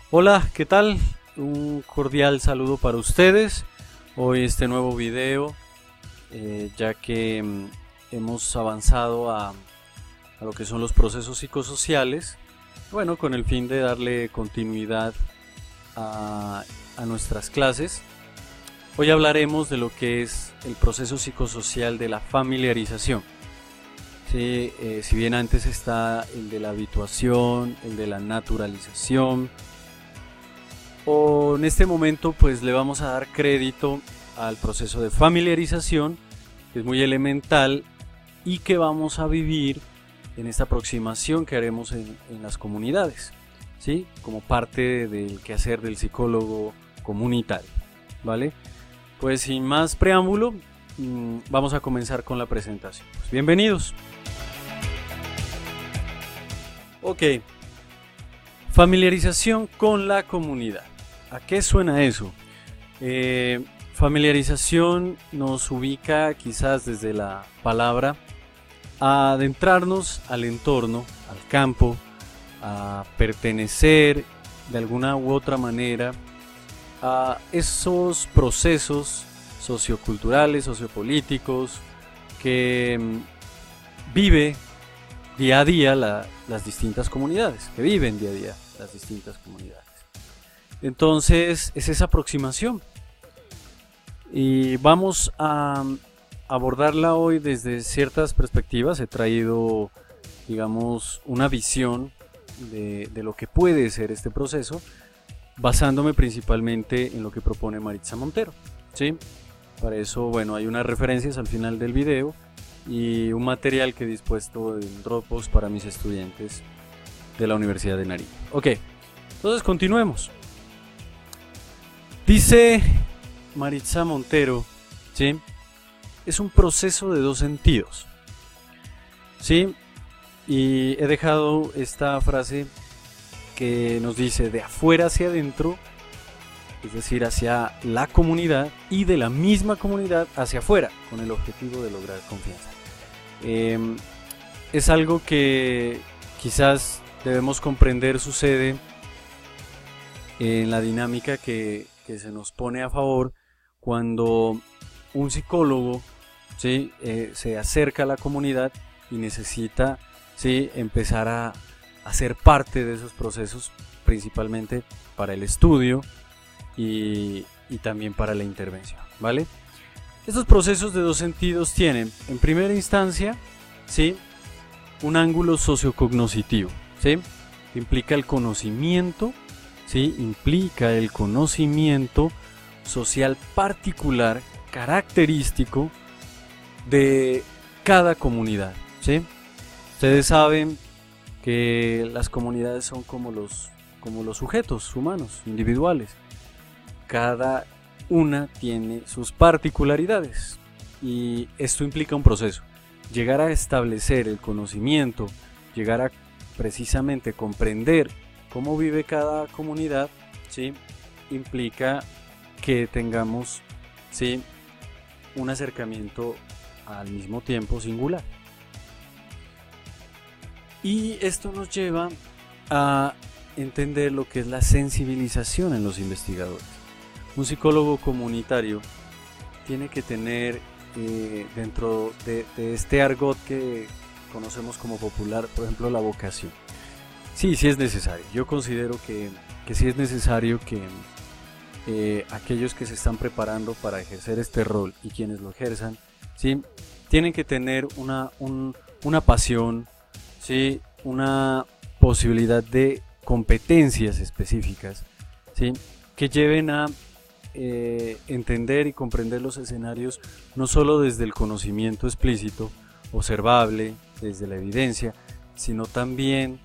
Hola, ¿qué tal? Un cordial saludo para ustedes. Hoy este nuevo video, ya que hemos avanzado a lo que son los procesos psicosociales, bueno, con el fin de darle continuidad a nuestras clases. Hoy hablaremos de lo que es el proceso psicosocial de la familiarización. Sí, si bien antes está el de la habituación, el de la naturalización, o en este momento pues le vamos a dar crédito al proceso de familiarización, que es muy elemental y que vamos a vivir en esta aproximación que haremos en las comunidades, ¿sí? Como parte del quehacer del psicólogo comunitario, ¿vale? Pues sin más preámbulo, vamos a comenzar con la presentación. Pues bienvenidos. Ok, familiarización con la comunidad. ¿A qué suena eso? Familiarización nos ubica quizás desde la palabra a adentrarnos al entorno, al campo, a pertenecer de alguna u otra manera a esos procesos socioculturales, sociopolíticos que vive día a día las distintas comunidades, que viven día a día las distintas comunidades. Entonces es esa aproximación y vamos a abordarla hoy desde ciertas perspectivas. He traído, digamos, una visión de lo que puede ser este proceso, basándome principalmente en lo que propone Maritza Montero, ¿sí? Para eso, bueno, hay unas referencias al final del video y un material que he dispuesto en Dropbox para mis estudiantes de la Universidad de Nariño. Ok, entonces continuemos. Dice Maritza Montero, ¿sí? Es un proceso de dos sentidos, ¿sí? Y he dejado esta frase que nos dice de afuera hacia adentro, es decir, hacia la comunidad, y de la misma comunidad hacia afuera, con el objetivo de lograr confianza. Es algo que quizás debemos comprender sucede en la dinámica que se nos pone a favor cuando un psicólogo, ¿sí? Se acerca a la comunidad y necesita, ¿sí?, empezar a ser parte de esos procesos, principalmente para el estudio y también para la intervención, ¿vale? Estos procesos de dos sentidos tienen, en primera instancia, ¿sí?, un ángulo sociocognoscitivo, ¿sí?, que implica el conocimiento, ¿sí?, implica el conocimiento social particular, característico de cada comunidad, ¿sí? Ustedes saben que las comunidades son como los sujetos humanos, individuales. Cada una tiene sus particularidades y esto implica un proceso. Llegar a establecer el conocimiento, llegar a precisamente comprender cómo vive cada comunidad, ¿sí?, implica que tengamos, ¿sí?, un acercamiento al mismo tiempo singular. Y esto nos lleva a entender lo que es la sensibilización en los investigadores. Un psicólogo comunitario tiene que tener dentro de este argot que conocemos como popular, por ejemplo, la vocación. Sí es necesario. Yo considero que sí es necesario que aquellos que se están preparando para ejercer este rol y quienes lo ejerzan, ¿sí?, tienen que tener una pasión, ¿sí?, una posibilidad de competencias específicas, ¿sí?, que lleven a entender y comprender los escenarios no solo desde el conocimiento explícito, observable, desde la evidencia, sino también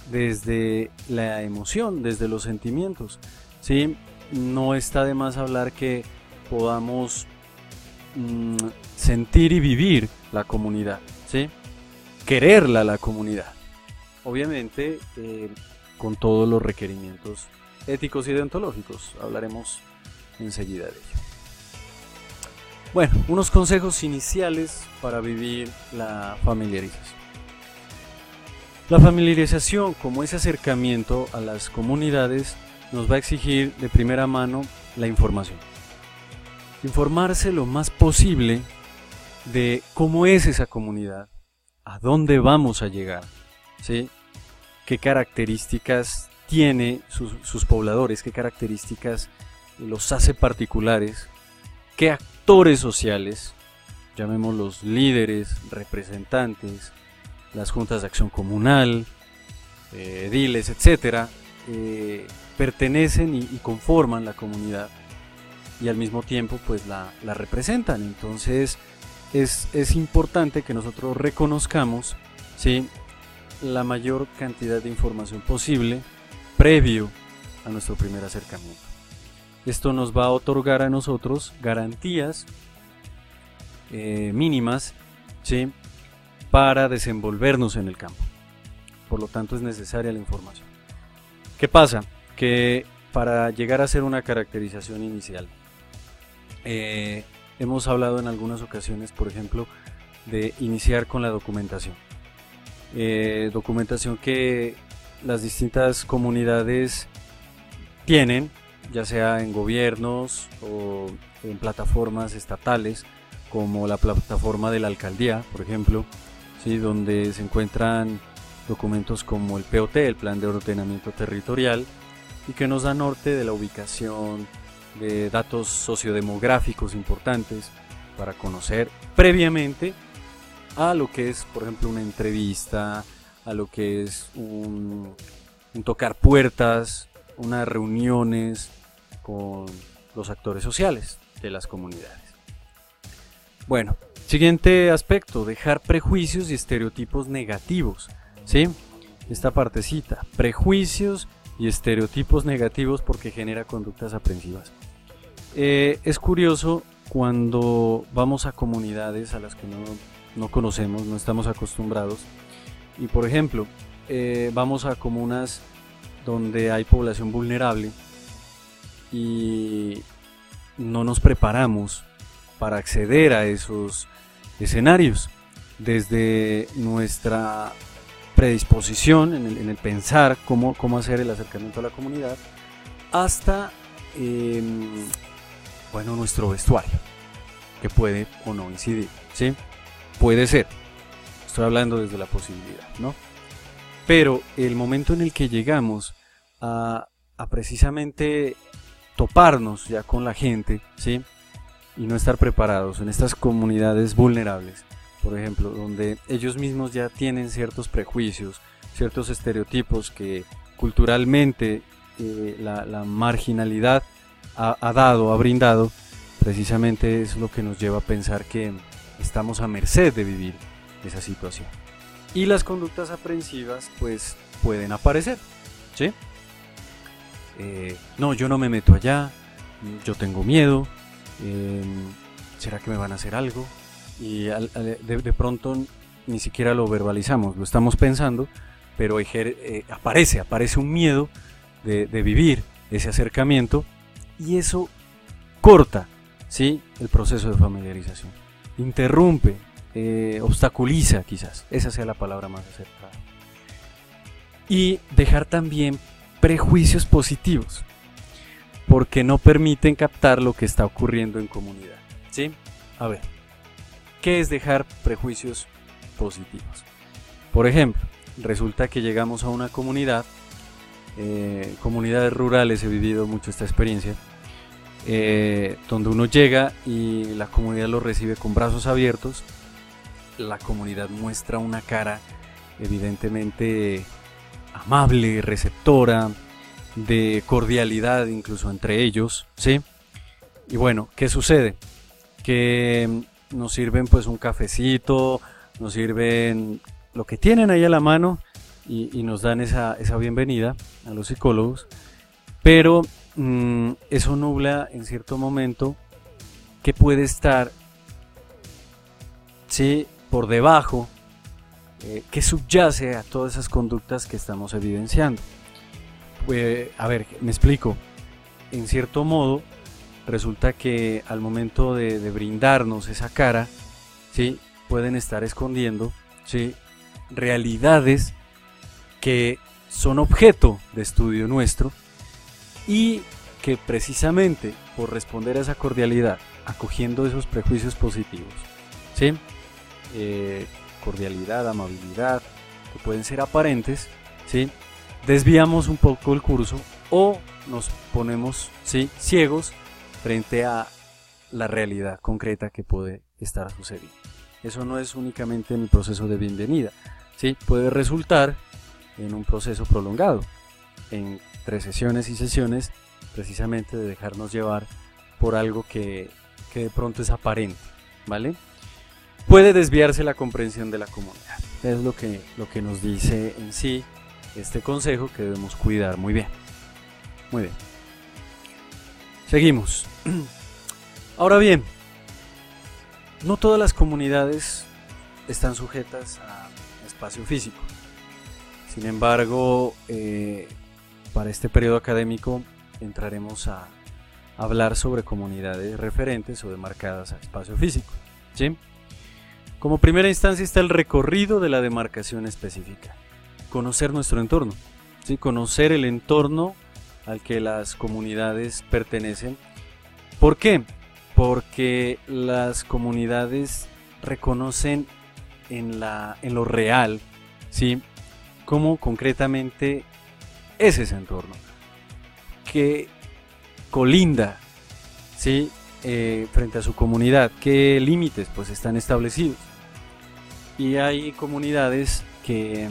desde la emoción, desde los sentimientos, ¿sí? No está de más hablar que podamos sentir y vivir la comunidad, ¿sí?, quererla la comunidad, obviamente con todos los requerimientos éticos y deontológicos. Hablaremos enseguida de ello. Bueno, unos consejos iniciales para vivir la familiarización. La familiarización, como ese acercamiento a las comunidades, nos va a exigir de primera mano la información. Informarse lo más posible de cómo es esa comunidad, a dónde vamos a llegar, ¿sí? Qué características tiene sus pobladores, qué características los hace particulares, qué actores sociales, llamémoslos líderes, representantes, las juntas de acción comunal, ediles, etcétera, pertenecen y conforman la comunidad y al mismo tiempo pues la representan. Entonces es importante que nosotros reconozcamos, ¿sí?, la mayor cantidad de información posible previo a nuestro primer acercamiento. Esto nos va a otorgar a nosotros garantías mínimas, ¿sí?, para desenvolvernos en el campo. Por lo tanto es necesaria la información. ¿Qué pasa? Que para llegar a hacer una caracterización inicial, hemos hablado en algunas ocasiones, por ejemplo, de iniciar con la documentación. Documentación que las distintas comunidades tienen, ya sea en gobiernos o en plataformas estatales, como la plataforma de la alcaldía, por ejemplo, ¿sí?, donde se encuentran documentos como el POT, el Plan de Ordenamiento Territorial, y que nos da norte de la ubicación, de datos sociodemográficos importantes para conocer previamente a lo que es, por ejemplo, una entrevista, a lo que es un tocar puertas, unas reuniones con los actores sociales de las comunidades. Bueno, siguiente aspecto, dejar prejuicios y estereotipos negativos, ¿sí? Esta partecita, prejuicios y estereotipos negativos, porque genera conductas aprensivas. Es curioso cuando vamos a comunidades a las que no conocemos, no estamos acostumbrados, y por ejemplo, vamos a comunas donde hay población vulnerable y no nos preparamos para acceder a esos escenarios desde nuestra predisposición en el pensar cómo hacer el acercamiento a la comunidad, hasta nuestro vestuario, que puede o no incidir, ¿sí? Puede ser, estoy hablando desde la posibilidad, ¿no? Pero el momento en el que llegamos a precisamente toparnos ya con la gente, ¿sí?, y no estar preparados en estas comunidades vulnerables, por ejemplo, donde ellos mismos ya tienen ciertos prejuicios, ciertos estereotipos que culturalmente la marginalidad ha brindado, precisamente es lo que nos lleva a pensar que estamos a merced de vivir esa situación. Y las conductas aprensivas pues pueden aparecer, ¿sí? No, yo no me meto allá, yo tengo miedo, ¿será que me van a hacer algo? Y de pronto ni siquiera lo verbalizamos, lo estamos pensando, pero aparece un miedo de vivir ese acercamiento, y eso corta, ¿sí?, el proceso de familiarización, interrumpe, obstaculiza, quizás, esa sea la palabra más acertada. Y dejar también prejuicios positivos, porque no permiten captar lo que está ocurriendo en comunidad, ¿sí? A ver, ¿qué es dejar prejuicios positivos? Por ejemplo, resulta que llegamos a una comunidad, comunidades rurales, he vivido mucho esta experiencia, donde uno llega y la comunidad lo recibe con brazos abiertos. La comunidad muestra una cara evidentemente amable, receptora, de cordialidad incluso entre ellos, ¿sí? Y bueno, ¿qué sucede? Que nos sirven pues un cafecito, nos sirven lo que tienen ahí a la mano y nos dan esa bienvenida a los psicólogos, pero eso nubla en cierto momento que puede estar, ¿sí?, por debajo, que subyace a todas esas conductas que estamos evidenciando. A ver, me explico. En cierto modo, resulta que al momento de brindarnos esa cara, ¿sí?, pueden estar escondiendo, ¿sí?, realidades que son objeto de estudio nuestro, y que precisamente por responder a esa cordialidad, acogiendo esos prejuicios positivos, ¿sí? Cordialidad, amabilidad, que pueden ser aparentes, ¿sí? Desviamos un poco el curso o nos ponemos, ¿sí?, ciegos frente a la realidad concreta que puede estar sucediendo. Eso no es únicamente en el proceso de bienvenida, ¿sí? Puede resultar en un proceso prolongado, entre sesiones y sesiones, precisamente de dejarnos llevar por algo que de pronto es aparente, ¿vale? Puede desviarse la comprensión de la comunidad. Es lo que nos dice en sí este consejo, que debemos cuidar muy bien. Muy bien. Seguimos. Ahora bien, no todas las comunidades están sujetas a espacio físico. Sin embargo, para este periodo académico entraremos a hablar sobre comunidades referentes o demarcadas a espacio físico, ¿sí? Como primera instancia está el recorrido de la demarcación específica. Conocer nuestro entorno, ¿sí? Conocer el entorno al que las comunidades pertenecen. ¿Por qué? Porque las comunidades reconocen en lo real, ¿sí?, cómo concretamente es ese entorno, que colinda, ¿sí?, frente a su comunidad, qué límites pues están establecidos. Y hay comunidades que,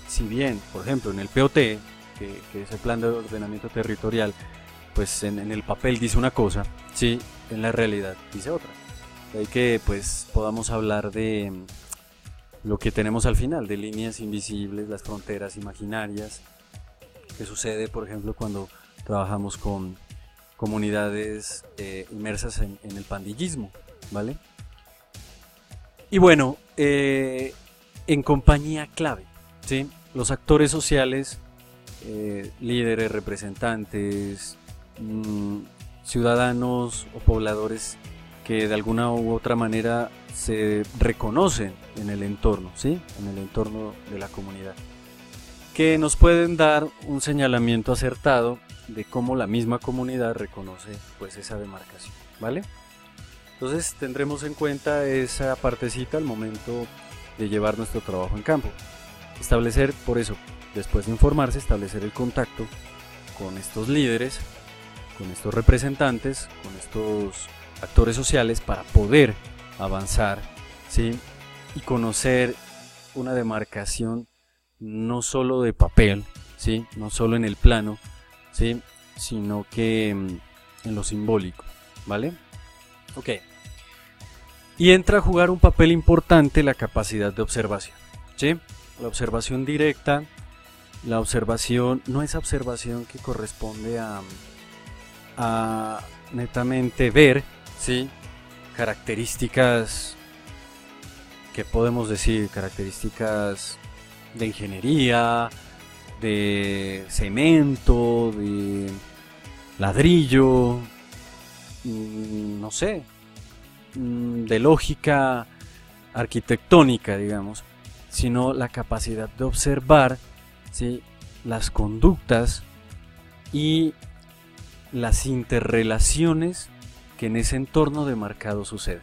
si bien, por ejemplo, en el POT, que es el Plan de Ordenamiento Territorial, pues en el papel dice una cosa, sí, en la realidad dice otra. De ahí que pues podamos hablar de lo que tenemos al final, de líneas invisibles, las fronteras imaginarias, que sucede, por ejemplo, cuando trabajamos con comunidades inmersas en el pandillismo, ¿vale? Y bueno, en compañía clave, ¿sí? Los actores sociales, líderes, representantes, ciudadanos o pobladores que de alguna u otra manera se reconocen en el entorno, ¿sí?, en el entorno de la comunidad, que nos pueden dar un señalamiento acertado de cómo la misma comunidad reconoce pues esa demarcación, ¿vale? Entonces tendremos en cuenta esa partecita al momento de llevar nuestro trabajo en campo. Establecer, por eso, después de informarse, establecer el contacto con estos líderes, con estos representantes, con estos actores sociales para poder avanzar, ¿sí?, y conocer una demarcación no solo de papel, ¿sí?, no solo en el plano, ¿sí?, sino que en lo simbólico, ¿vale? Ok. Y entra a jugar un papel importante la capacidad de observación, ¿sí? La observación directa, la observación, no esa observación que corresponde a netamente ver, ¿sí?, características que podemos decir, características de ingeniería, de cemento, de ladrillo, no sé, de lógica arquitectónica, digamos, sino la capacidad de observar, ¿sí?, las conductas y las interrelaciones que en ese entorno demarcado suceden.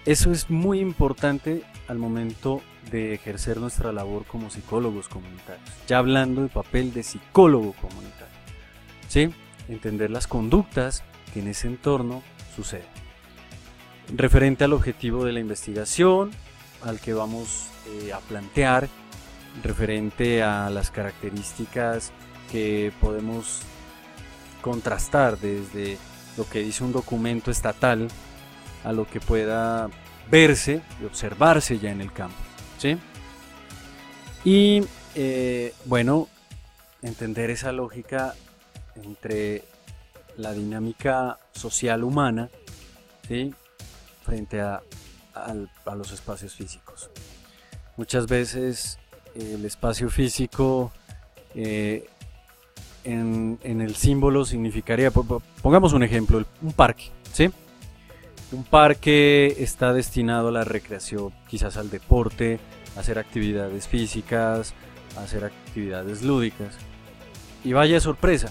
Eso es muy importante al momento de ejercer nuestra labor como psicólogos comunitarios, ya hablando del papel de psicólogo comunitario, ¿sí?, entender las conductas que en ese entorno suceden. Referente al objetivo de la investigación, al que vamos a plantear, referente a las características que podemos contrastar desde lo que dice un documento estatal a lo que pueda verse y observarse ya en el campo, ¿sí? Y bueno, entender esa lógica entre la dinámica social humana, ¿sí?, frente a los espacios físicos. Muchas veces el espacio físico en el símbolo significaría, pongamos un ejemplo, un parque, ¿sí? Un parque está destinado a la recreación, quizás al deporte, a hacer actividades físicas, a hacer actividades lúdicas. Y vaya sorpresa,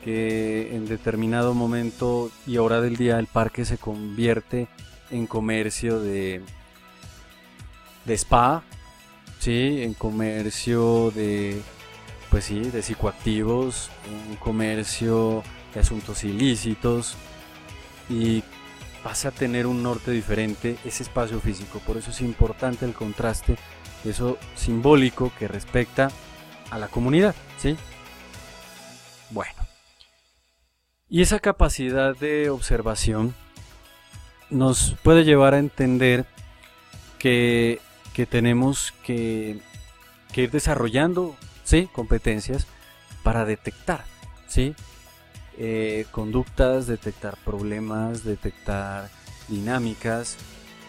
que en determinado momento y hora del día el parque se convierte en comercio de spa, ¿sí? En comercio de, pues sí, de psicoactivos, en comercio de asuntos ilícitos, y pasa a tener un norte diferente ese espacio físico. Por eso es importante el contraste, eso simbólico que respecta a la comunidad, ¿sí? Bueno, y esa capacidad de observación nos puede llevar a entender que tenemos que ir desarrollando, ¿sí?, competencias para detectar, ¿sí?, conductas, detectar problemas, detectar dinámicas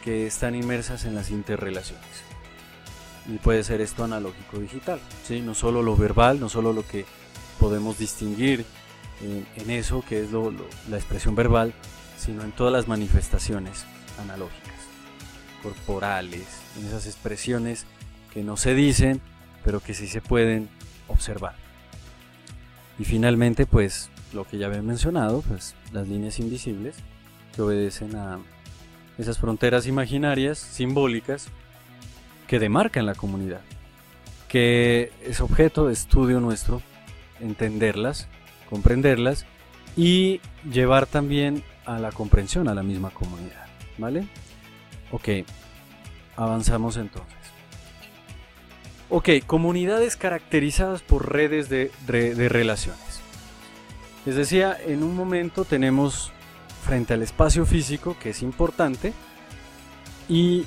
que están inmersas en las interrelaciones. Y puede ser esto analógico digital, ¿sí? No solo lo verbal, no solo lo que podemos distinguir en eso que es la expresión verbal, sino en todas las manifestaciones analógicas, corporales, en esas expresiones que no se dicen, pero que sí se pueden observar. Y finalmente, pues, lo que ya había mencionado, pues, las líneas invisibles, que obedecen a esas fronteras imaginarias, simbólicas, que demarcan la comunidad, que es objeto de estudio nuestro, entenderlas, comprenderlas y llevar también a la comprensión a la misma comunidad, ¿vale? Ok, avanzamos entonces. Ok, comunidades caracterizadas por redes de relaciones. Les decía, en un momento tenemos frente al espacio físico, que es importante, y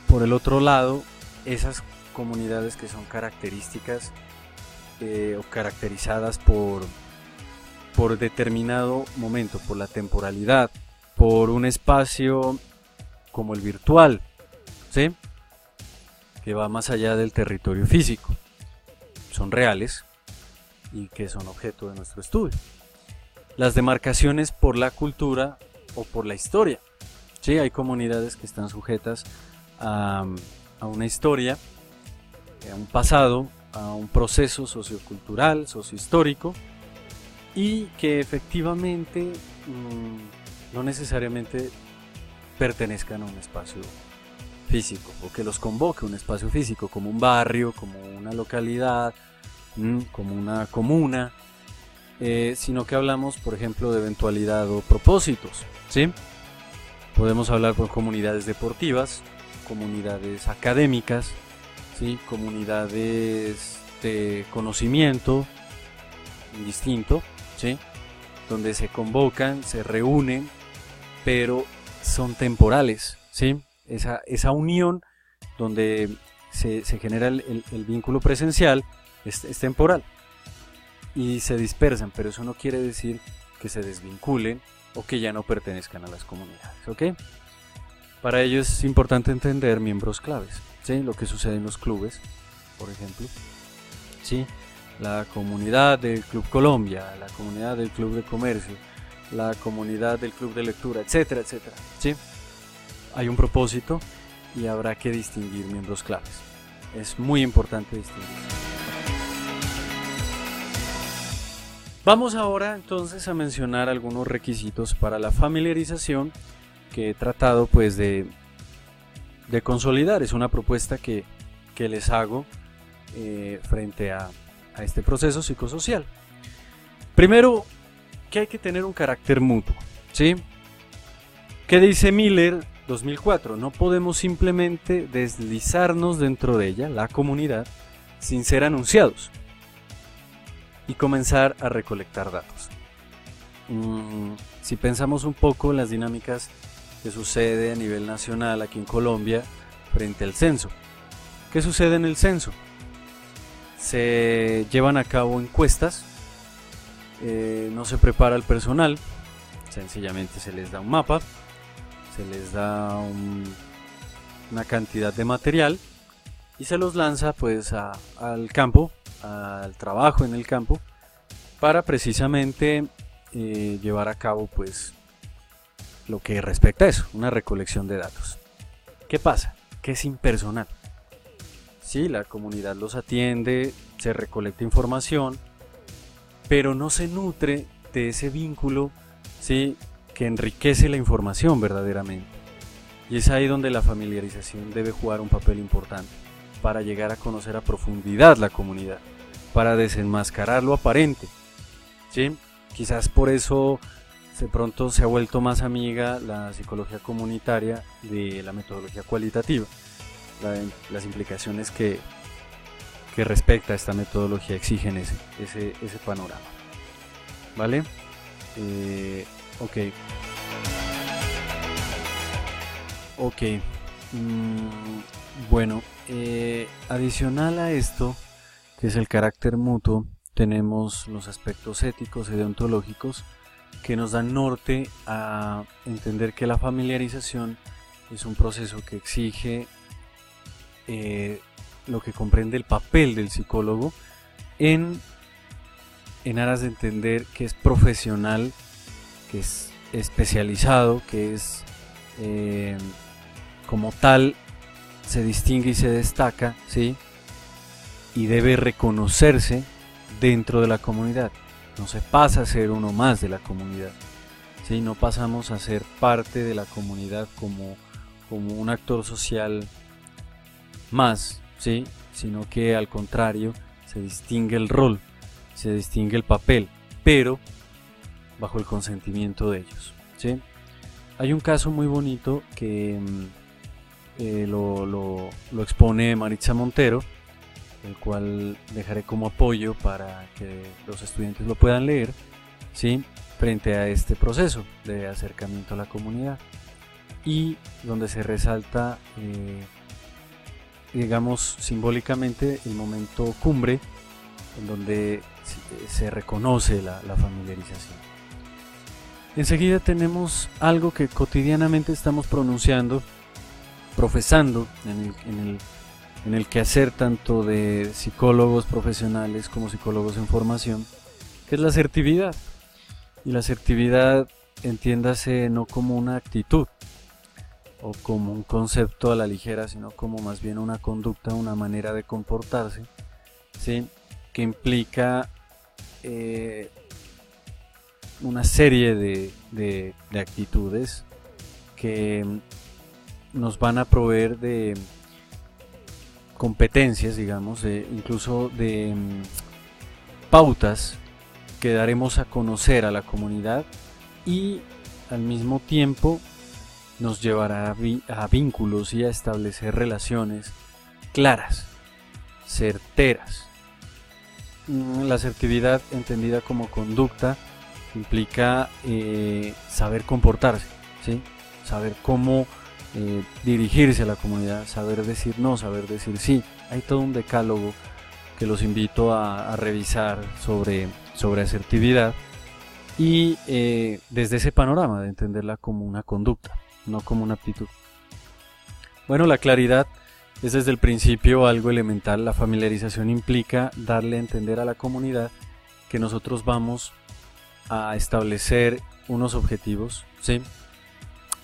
por el otro lado, esas comunidades que son características o caracterizadas por determinado momento, por la temporalidad, por un espacio como el virtual, ¿sí?, que va más allá del territorio físico. Son reales y que son objeto de nuestro estudio. Las demarcaciones por la cultura o por la historia. Sí, hay comunidades que están sujetas a una historia, a un pasado, a un proceso sociocultural, sociohistórico, y que efectivamente no necesariamente pertenezcan a un espacio físico o que los convoque un espacio físico, como un barrio, como una localidad, como una comuna, sino que hablamos, por ejemplo, de eventualidad o propósitos, ¿sí? Podemos hablar por comunidades deportivas, comunidades académicas, ¿sí?, comunidades de conocimiento distinto, ¿sí?, donde se convocan, se reúnen, pero son temporales, ¿sí? Esa unión donde se genera el vínculo presencial es temporal y se dispersan, pero eso no quiere decir que se desvinculen o que ya no pertenezcan a las comunidades, ¿ok? Para ello es importante entender miembros claves, ¿sí?, lo que sucede en los clubes, por ejemplo, ¿sí?, la comunidad del Club Colombia, la comunidad del Club de Comercio, la comunidad del Club de Lectura, etcétera, etcétera, ¿sí? Hay un propósito y habrá que distinguir miembros claves. Es muy importante distinguir. Vamos ahora entonces a mencionar algunos requisitos para la familiarización que he tratado pues de consolidar. Es una propuesta que les hago frente a este proceso psicosocial. Primero, que hay que tener un carácter mutuo, ¿sí? ¿Qué dice Miller 2004? No podemos simplemente deslizarnos dentro de ella, la comunidad, sin ser anunciados y comenzar a recolectar datos. Si pensamos un poco en las dinámicas que sucede a nivel nacional aquí en Colombia frente al censo, ¿qué sucede en el censo? Se llevan a cabo encuestas, no se prepara el personal, sencillamente se les da un mapa, se les da una cantidad de material y se los lanza pues al campo, al trabajo en el campo, para precisamente llevar a cabo pues lo que respecta a eso, una recolección de datos. ¿Qué pasa? Que es impersonal. Sí, la comunidad los atiende, se recolecta información, pero no se nutre siente ese vínculo, ¿sí?, que enriquece la información verdaderamente. Y es ahí donde la familiarización debe jugar un papel importante para llegar a conocer a profundidad la comunidad, para desenmascarar lo aparente, ¿sí? Quizás por eso de pronto se ha vuelto más amiga la psicología comunitaria de la metodología cualitativa, las implicaciones que respecta a esta metodología exigen ese panorama, ¿vale? Ok. Bueno, adicional a esto, que es el carácter mutuo, tenemos los aspectos éticos y deontológicos que nos dan norte a entender que la familiarización es un proceso que exige lo que comprende el papel del psicólogo en aras de entender que es profesional, que es especializado, que es como tal se distingue y se destaca, ¿sí?, y debe reconocerse dentro de la comunidad. No se pasa a ser uno más de la comunidad, ¿sí? No pasamos a ser parte de la comunidad como un actor social más, ¿sí?, sino que al contrario se distingue el rol, se distingue el papel, pero bajo el consentimiento de ellos, ¿sí? Hay un caso muy bonito que lo expone Maritza Montero, el cual dejaré como apoyo para que los estudiantes lo puedan leer, ¿sí?, frente a este proceso de acercamiento a la comunidad, y donde se resalta, digamos simbólicamente, el momento cumbre en donde se reconoce la familiarización. Enseguida tenemos algo que cotidianamente estamos pronunciando, profesando en el quehacer tanto de psicólogos profesionales como psicólogos en formación, que es la asertividad. Y la asertividad, entiéndase, no como una actitud o como un concepto a la ligera, sino como más bien una conducta, una manera de comportarse, ¿sí?, que implica una serie de actitudes que nos van a proveer de competencias, digamos, incluso de pautas que daremos a conocer a la comunidad, y al mismo tiempo nos llevará a vínculos y a establecer relaciones claras, certeras. La asertividad, entendida como conducta, implica saber comportarse, ¿sí?, saber cómo dirigirse a la comunidad, saber decir no, saber decir sí. Hay todo un decálogo que los invito a revisar sobre asertividad, y desde ese panorama de entenderla como una conducta, no como una aptitud. Bueno, la claridad es desde el principio algo elemental. La familiarización implica darle a entender a la comunidad que nosotros vamos a establecer unos objetivos, ¿sí?,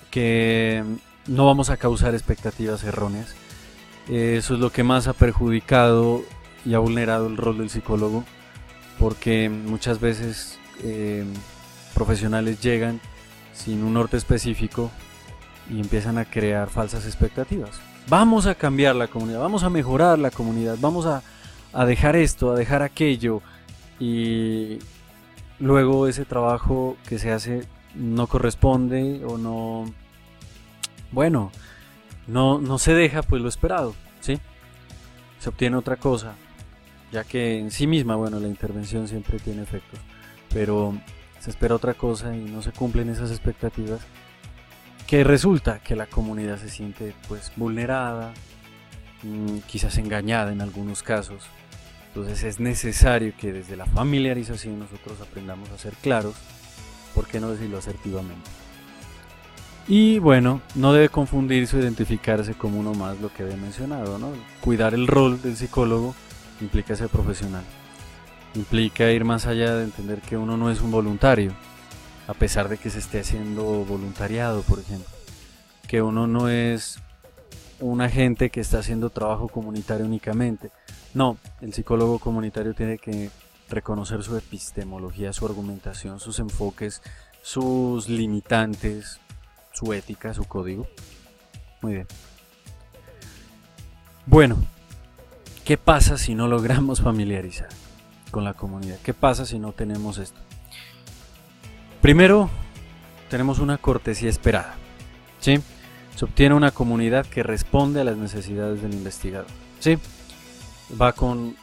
que no vamos a causar expectativas erróneas. Eso es lo que más ha perjudicado y ha vulnerado el rol del psicólogo, porque muchas veces profesionales llegan sin un norte específico y empiezan a crear falsas expectativas. Vamos a cambiar la comunidad, vamos a mejorar la comunidad, vamos a dejar esto, a dejar aquello, y luego ese trabajo que se hace no corresponde o no, bueno, no se deja pues lo esperado, ¿sí? Se obtiene otra cosa, ya que en sí misma, bueno, la intervención siempre tiene efectos, pero se espera otra cosa y no se cumplen esas expectativas, que resulta que la comunidad se siente pues vulnerada, quizás engañada en algunos casos. Entonces es necesario que desde la familiarización nosotros aprendamos a ser claros, ¿por qué no decirlo asertivamente? Y bueno, no debe confundirse o identificarse como uno más, lo que había mencionado, ¿no? Cuidar el rol del psicólogo implica ser profesional, implica ir más allá de entender que uno no es un voluntario, a pesar de que se esté haciendo voluntariado, por ejemplo, que uno no es un agente que está haciendo trabajo comunitario únicamente. No, el psicólogo comunitario tiene que reconocer su epistemología, su argumentación, sus enfoques, sus limitantes, su ética, su código. Muy bien. Bueno, ¿qué pasa si no logramos familiarizar con la comunidad? ¿Qué pasa si no tenemos esto? Primero, tenemos una cortesía esperada, ¿sí? Se obtiene una comunidad que responde a las necesidades del investigador, ¿sí? Va con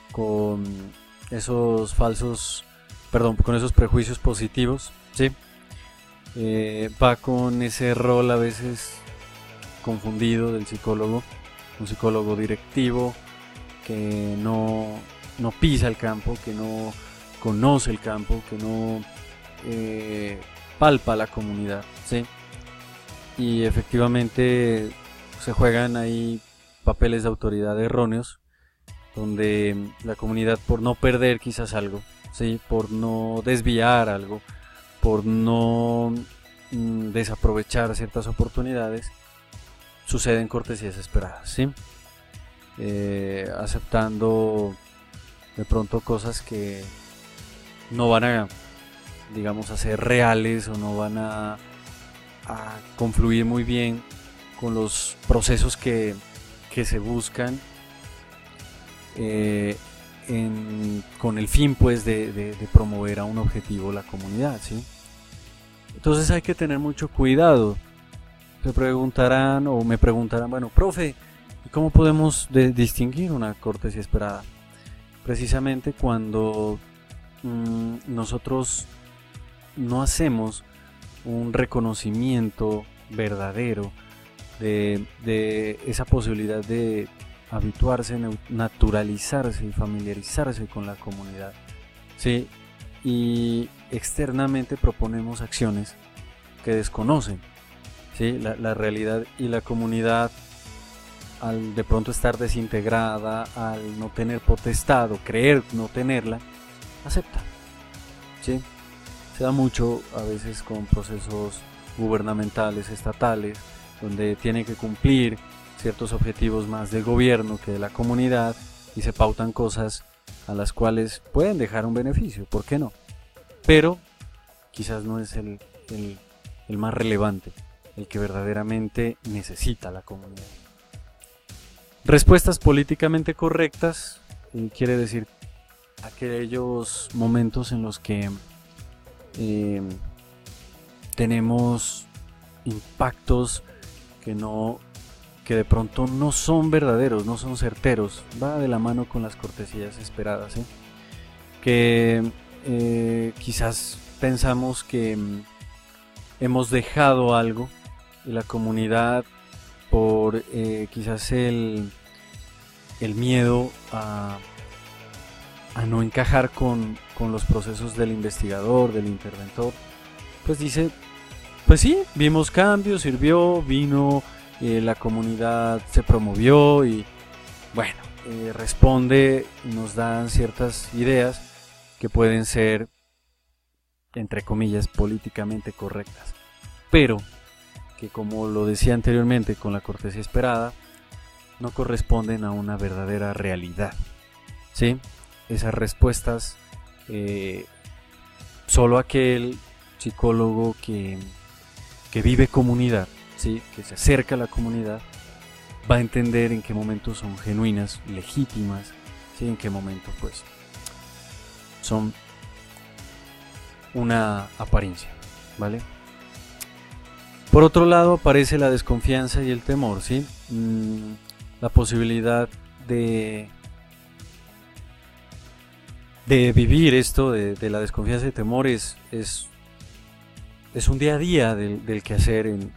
esos con esos prejuicios positivos, ¿sí? Va con ese rol a veces confundido del psicólogo, un psicólogo directivo que no pisa el campo, que no conoce el campo, que no palpa la comunidad, ¿sí? Y efectivamente se juegan ahí papeles de autoridad erróneos, donde la comunidad, por no perder quizás algo, ¿sí? Por no desviar algo, por no desaprovechar ciertas oportunidades, suceden cortesías esperadas, ¿sí? Aceptando de pronto cosas que no van a, digamos, a ser reales o no van a confluir muy bien con los procesos que se buscan con el fin pues de promover a un objetivo la comunidad, ¿sí? Entonces hay que tener mucho cuidado. Se preguntarán o me preguntarán, bueno, profe, ¿cómo podemos distinguir una cortesía esperada? Precisamente cuando nosotros no hacemos un reconocimiento verdadero de esa posibilidad de habituarse, naturalizarse y familiarizarse con la comunidad, ¿sí? Y externamente proponemos acciones que desconocen, ¿sí? La realidad, y la comunidad, al de pronto estar desintegrada, al no tener potestad o creer no tenerla, acepta, ¿sí? Se da mucho a veces con procesos gubernamentales, estatales, donde tiene que cumplir ciertos objetivos más del gobierno que de la comunidad, y se pautan cosas a las cuales pueden dejar un beneficio, ¿por qué no? Pero quizás no es el más relevante, el que verdaderamente necesita la comunidad. Respuestas políticamente correctas quiere decir aquellos momentos en los que tenemos impactos que de pronto no son verdaderos, no son certeros. Va de la mano con las cortesías esperadas, ¿sí? Que quizás pensamos que hemos dejado algo y la comunidad, por quizás el miedo a no encajar con los procesos del investigador, del interventor, pues dice, pues sí, vimos cambios, sirvió, vino, la comunidad se promovió y bueno, responde y nos dan ciertas ideas que pueden ser, entre comillas, políticamente correctas, pero que, como lo decía anteriormente con la cortesía esperada, no corresponden a una verdadera realidad, ¿sí? Esas respuestas, solo aquel psicólogo que vive comunidad, ¿sí? Que se acerca a la comunidad, va a entender en qué momentos son genuinas, legítimas, ¿sí? En qué momentos pues son una apariencia, ¿vale? Por otro lado aparece la desconfianza y el temor, ¿sí? La posibilidad de vivir esto de la desconfianza y temor es un día a día del quehacer en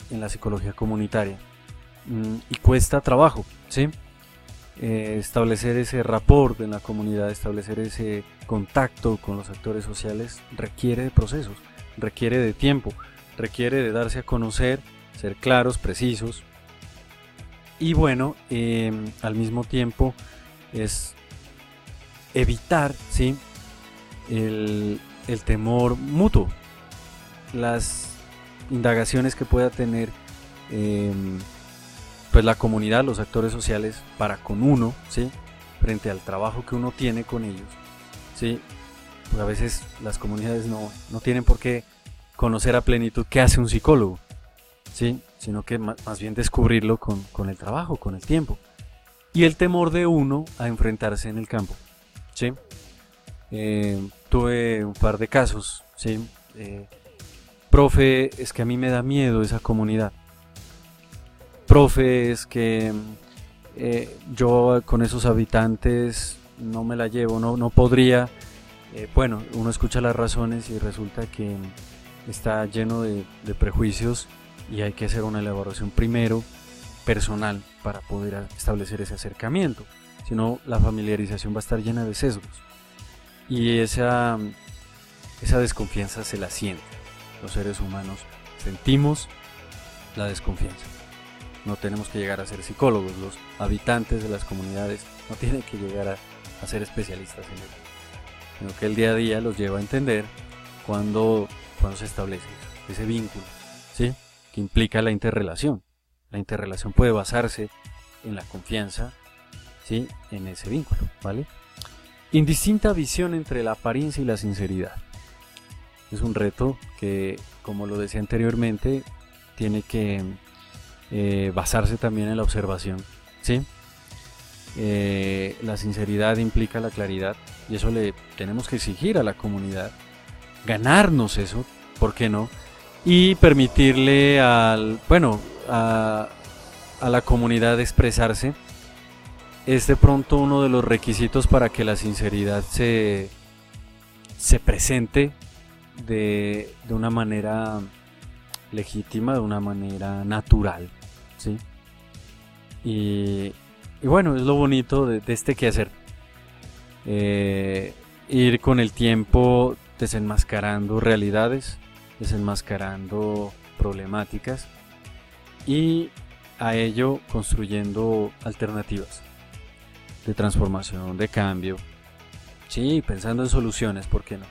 la psicología comunitaria, y cuesta trabajo, ¿sí? Establecer ese rapport en la comunidad, establecer ese contacto con los actores sociales requiere de procesos, requiere de tiempo, requiere de darse a conocer, ser claros, precisos, y bueno, al mismo tiempo es evitar, ¿sí? el temor mutuo, las indagaciones que pueda tener pues la comunidad, los actores sociales para con uno, ¿sí? Frente al trabajo que uno tiene con ellos, ¿sí? Porque a veces las comunidades no tienen por qué conocer a plenitud qué hace un psicólogo, ¿sí? Sino que más bien descubrirlo con el trabajo, con el tiempo. Y el temor de uno a enfrentarse en el campo, ¿sí? Tuve un par de casos, ¿sí? Profe, es que a mí me da miedo esa comunidad. Profe, es que yo con esos habitantes no me la llevo, no podría. Bueno, uno escucha las razones y resulta que está lleno de prejuicios y hay que hacer una elaboración primero personal para poder establecer ese acercamiento. Si no, la familiarización va a estar llena de sesgos y esa desconfianza se la siente. Los seres humanos sentimos la desconfianza. No tenemos que llegar a ser psicólogos, los habitantes de las comunidades no tienen que llegar a ser especialistas en ello, sino que el día a día los lleva a entender cuando se establece ese vínculo, ¿sí? Que implica la interrelación. La interrelación puede basarse en la confianza, ¿sí? En ese vínculo, ¿vale? Indistinta visión entre la apariencia y la sinceridad. Es un reto que, como lo decía anteriormente, tiene que basarse también en la observación, ¿sí? La sinceridad implica la claridad y eso le tenemos que exigir a la comunidad, ganarnos eso, ¿por qué no? Y permitirle a la comunidad expresarse. Es de pronto uno de los requisitos para que la sinceridad se presente de una manera legítima, de una manera natural, ¿sí? Y bueno, es lo bonito de este quehacer. Ir con el tiempo desenmascarando realidades, desenmascarando problemáticas y a ello construyendo alternativas de transformación, de cambio. Sí, pensando en soluciones, ¿por qué no?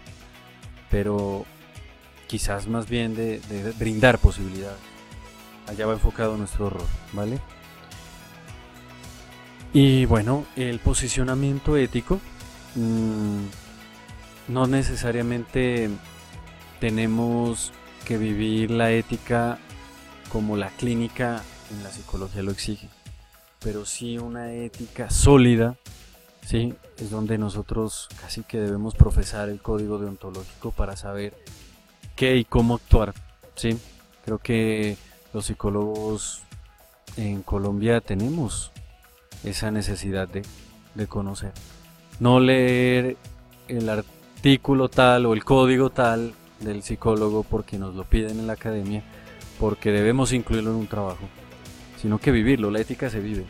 Pero quizás más bien de brindar posibilidades. Allá va enfocado nuestro rol, ¿vale? Y bueno, el posicionamiento ético, no necesariamente tenemos que vivir la ética como la clínica en la psicología lo exige, pero sí una ética sólida, ¿sí? Es donde nosotros casi que debemos profesar el código deontológico para saber qué y cómo actuar, ¿sí? Creo que los psicólogos en Colombia tenemos esa necesidad de conocer, no leer el artículo tal o el código tal del psicólogo porque nos lo piden en la academia, porque debemos incluirlo en un trabajo, sino que vivirlo. La ética se vive.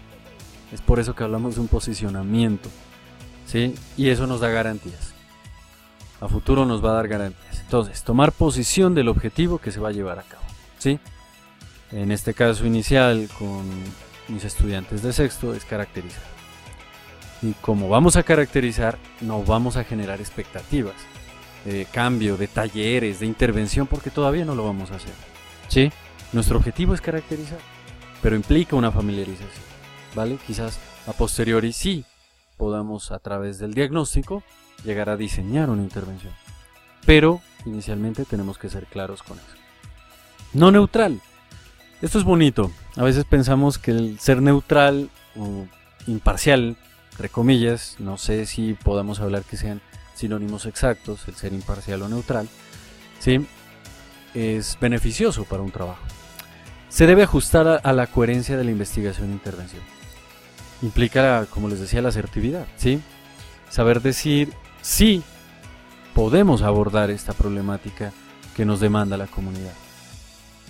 Es por eso que hablamos de un posicionamiento, ¿sí? Y eso nos da garantías. A futuro nos va a dar garantías. Entonces, tomar posición del objetivo que se va a llevar a cabo, ¿sí? En este caso inicial con mis estudiantes de sexto es caracterizar. Y como vamos a caracterizar, no vamos a generar expectativas de cambio, de talleres, de intervención, porque todavía no lo vamos a hacer, ¿sí? Nuestro objetivo es caracterizar, pero implica una familiarización, ¿vale? Quizás a posteriori sí podamos a través del diagnóstico llegar a diseñar una intervención, pero inicialmente tenemos que ser claros con eso. No neutral. Esto es bonito. A veces pensamos que el ser neutral o imparcial, entre comillas, no sé si podamos hablar que sean sinónimos exactos, el ser imparcial o neutral, ¿sí? Es beneficioso para un trabajo. Se debe ajustar a la coherencia de la investigación e intervención. Implica, como les decía, la asertividad, ¿sí? Saber decir sí, podemos abordar esta problemática que nos demanda la comunidad.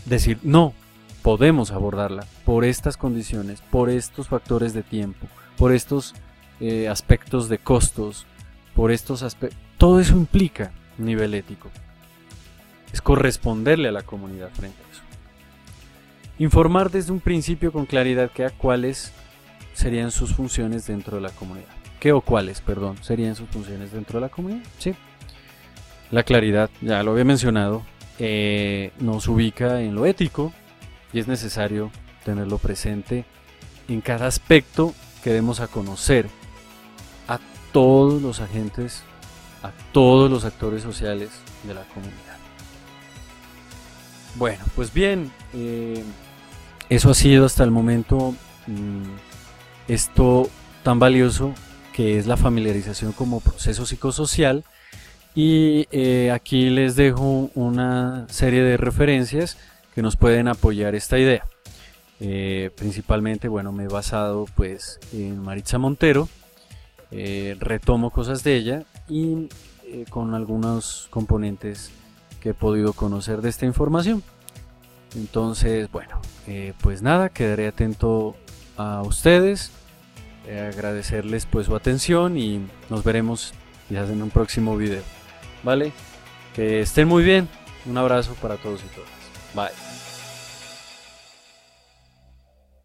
Decir no, podemos abordarla por estas condiciones, por estos factores de tiempo, por estos aspectos de costos, por estos aspectos. Todo eso implica un nivel ético. Es corresponderle a la comunidad frente a eso. Informar desde un principio con claridad cuáles serían sus funciones dentro de la comunidad. ¿Cuáles serían sus funciones dentro de la comunidad? Sí. La claridad, ya lo había mencionado, nos ubica en lo ético y es necesario tenerlo presente en cada aspecto que demos a conocer a todos los agentes a todos los actores sociales de la comunidad. Bueno, pues bien, eso ha sido hasta el momento esto tan valioso que es la familiarización como proceso psicosocial, y aquí les dejo una serie de referencias que nos pueden apoyar esta idea. Principalmente, bueno, me he basado pues en Maritza Montero, retomo cosas de ella y con algunos componentes que he podido conocer de esta información. Entonces, bueno, pues nada, quedaré atento a ustedes, agradecerles pues su atención y nos veremos quizás en un próximo video, ¿vale? Que estén muy bien, un abrazo para todos y todas, bye.